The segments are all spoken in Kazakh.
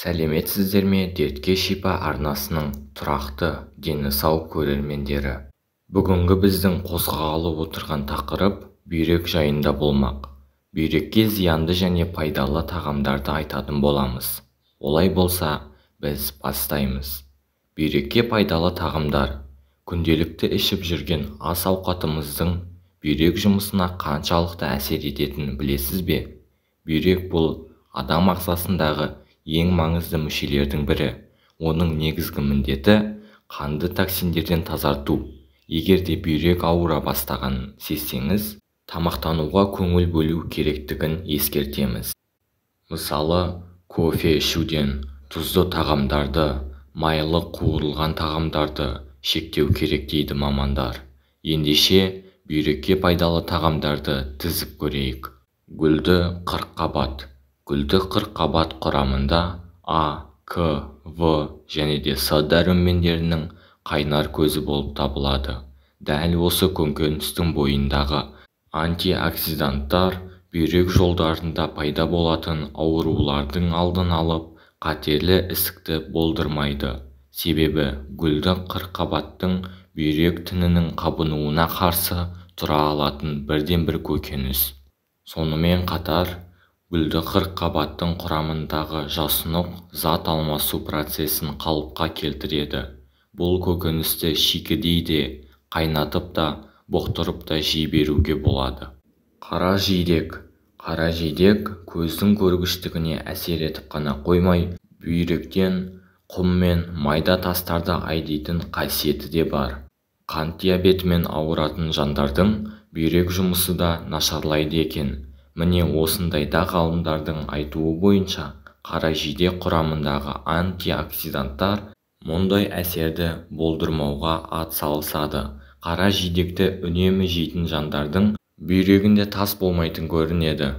Сәлеметсіздер ме дертке шипа арнасының тұрақты дені сау көрермендері. Бүгінгі біздің қозғалып отырған тақырып бүйрек жайында болмақ. Бүйрекке зиянды және пайдалы тағамдарды айтатын боламыз. Олай болса, біз бастаймыз. Бүйрекке пайдалы тағамдар. Күнделікті ішіп жүрген ас ауқатымыздың бүйрек жұмысына қаншалықты әсер ететінін білесіз бе? Бүйрек бұл адам ағзасындағы ең маңызды мүшелердің бірі. Оның негізгі міндеті қанды токсиндерден тазарту. Егер де бүйрек ауыра бастағанын сезсеңіз, тамақтануға көңіл бөлу керектігін ескертеміз. Мысалы, кофе ішуден, тұзды тағамдарды, майлы қуырылған тағамдарды шектеу керек дейді мамандар. Ендеше, бүйрекке пайдалы тағамдарды тізіп көрейік. Гүлді қырыққабат. Гүлді қырыққабат құрамында А, К, В және де С дәрумендерінің қайнар көзі болып табылады. Дәл осы көкөністің бойындағы антиоксиданттар бүйрек жолдарында пайда болатын аурулардың алдын алып, қатерлі ісікті болдырмайды. Себебі гүлді қырыққабаттың бүйрек тінінің қабынуына қарсы тұра алатын бірден-бір көкөніс. Сонымен қатар, гүлді қырыққабаттың құрамындағы жасұнық зат алмасу процесін қалыпқа келтіреді. Бұл көкөністі шикідей де, қайнатып та, бұқтырып та жей беруге болады. Қара жидек. Қара жидек көздің көргіштігіне әсер етіп қана қоймай, бүйректен құм мен майда тастарды айдайтын қасиеті де бар. Қант диабетімен ауыратын жандардың бүйрек жұмысы да нашарлайды екен. Міне осындайда ғалымдардың айтуы бойынша, қара жидек құрамындағы антиоксиданттар мұндай әсерді болдырмауға атсалысады. Қара жидекті үнемі жейтін жандардың бүйрегінде тас болмайтын көрінеді.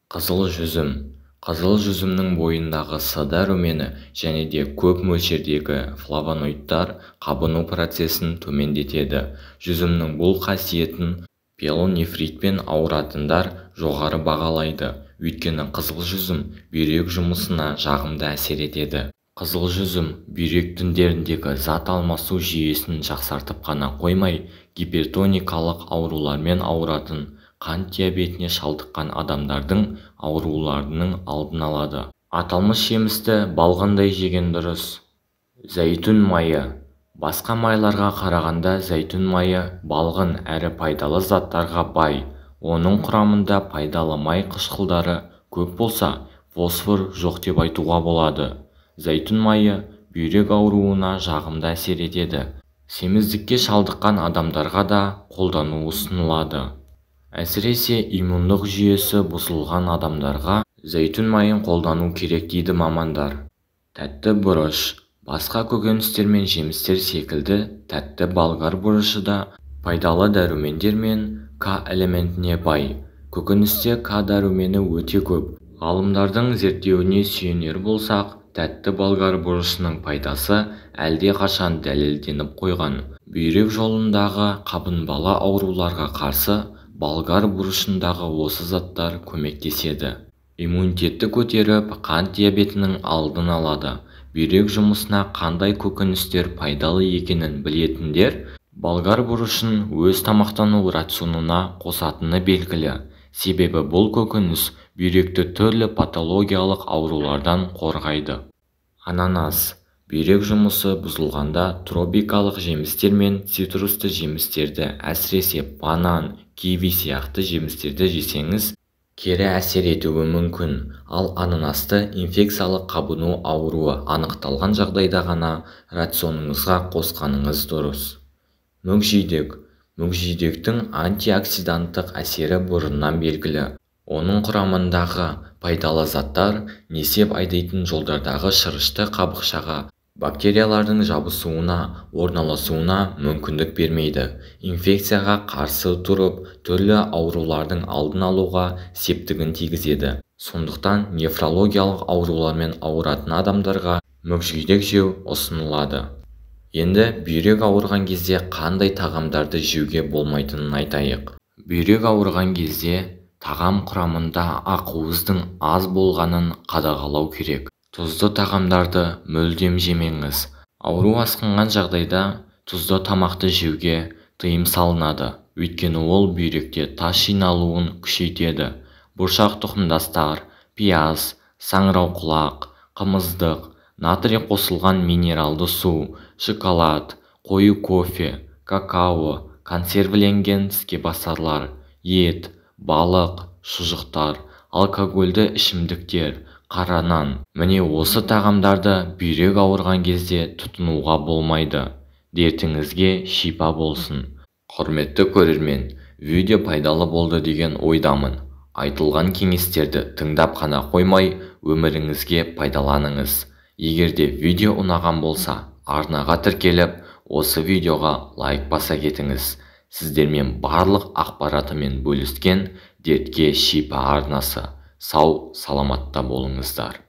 Қызыл жүзім. Қызыл жүзімнің бойындағы С дәрумені және де көп мөлшердегі флавоноидтар қабыну процесін төмендетеді. Жүзімнің бұл қасиетін пиелонефритпен ауыратындар жоғары бағалайды. Өйткені қызыл жүзім бүйрек жұмысына жағымды әсер етеді. Қызыл жүзім бүйрек тіндеріндегі зат алмасу жүйесін жақсартып қана қоймай, гипертоникалық аурулармен ауыратын, қант диабетіне шалдыққан адамдардың ауруларының алдын алады. Аталмыш жемісті балғандай жеген дұрыс. Зәйтүн майы. Басқа майларға қарағанда зәйтүн майы балғын әрі пайдалы заттарға бай. Оның құрамында пайдалы май қышқылдары көп болса, фосфор жоқ деп айтуға болады. Зәйтүн майы бүйрек ауруына жағымды әсер етеді. Семіздікке шалдыққан адамдарға да қолдану ұсынылады. Әсіресе иммундық жүйесі бұзылған адамдарға зәйтүн майын қолдану керек дейді мамандар. Тәтті бұрыш. Басқа көкөністер мен жемістер секілді тәтті болгар бұрышы да пайдалы дәрумендер мен К элементіне бай. Көкөністе К дәрумені өте көп. Ғалымдардың зерттеуіне сүйенер болсақ, тәтті болгар бұрышының пайдасы әлде қашан дәлелденіп қойған. Бүйрек жолындағы қабынбалы ауруларға қарсы болгар бұрышындағы осы заттар көмектеседі. Иммунитетті көтеріп, қант диабетінің алдын алады. Бүйрек жұмысына қандай көкөністер пайдалы екенін білетіндер болгар бұрышын өз тамақтану рационына қосатыны белгілі. Себебі бұл көкөніс бүйректі түрлі патологиялық аурулардан қорғайды. Ананас. Бүйрек жұмысы бұзылғанда тропикалық жемістер мен цитрусты жемістерді, әсіресе банан, киви сияқты жемістерді жесеңіз, кері әсер етуі мүмкін. Ал ананасты инфекциялық қабыну ауруы анықталған жағдайда ғана рационыңызға қосқаныңыз дұрыс. Мүкжидек. Мүкжидектің антиоксиданттық әсері бұрыннан белгілі. Оның құрамындағы пайдалы заттар несеп айдайтын жолдардағы шырышты қабықшаға бактериялардың жабысуына, орналасуына мүмкіндік бермейді. Инфекцияға қарсы тұрып, түрлі аурулардың алдын алуға септігін тигізеді. Сондықтан нефрологиялық аурулармен ауыратын адамдарға мүкжидек жеу ұсынылады. Енді бүйрек ауырған кезде қандай тағамдарды жеуге болмайтынын айтайық. Бүйрек ауырған кезде тағам құрамында ақуыздың аз болғанын қадағалау керек. Тұзды тағамдарды мүлдем жемеңіз. Ауру асқынған жағдайда тұзды тамақты жеуге тыйым салынады, өйткені ол бүйректе тас жиналуын күшейтеді. Бұршақ тұқымдастар, пияз, саңырауқұлақ, қымыздық, натрий қосылған минералды су, шоколад, қою кофе, какао, консервіленген скебасарлар, ет, балық, шұжықтар, алкогольді ішімдіктер, қара нан. Міне осы тағамдарды бүйрек ауырған кезде тұтынуға болмайды. Дертіңізге шипа болсын. Құрметті көрермен, видео пайдалы болды деген ойдамын. Айтылған кеңестерді тыңдап қана қоймай, өміріңізге пайдаланыңыз. Егер де видео ұнаған болса, арнаға тіркеліп, осы видеоға лайк баса кетіңіз. Сіздермен барлық ақпаратымен бөліскен Дертке шипа арнасы. Сау, саламатта болыңыздар.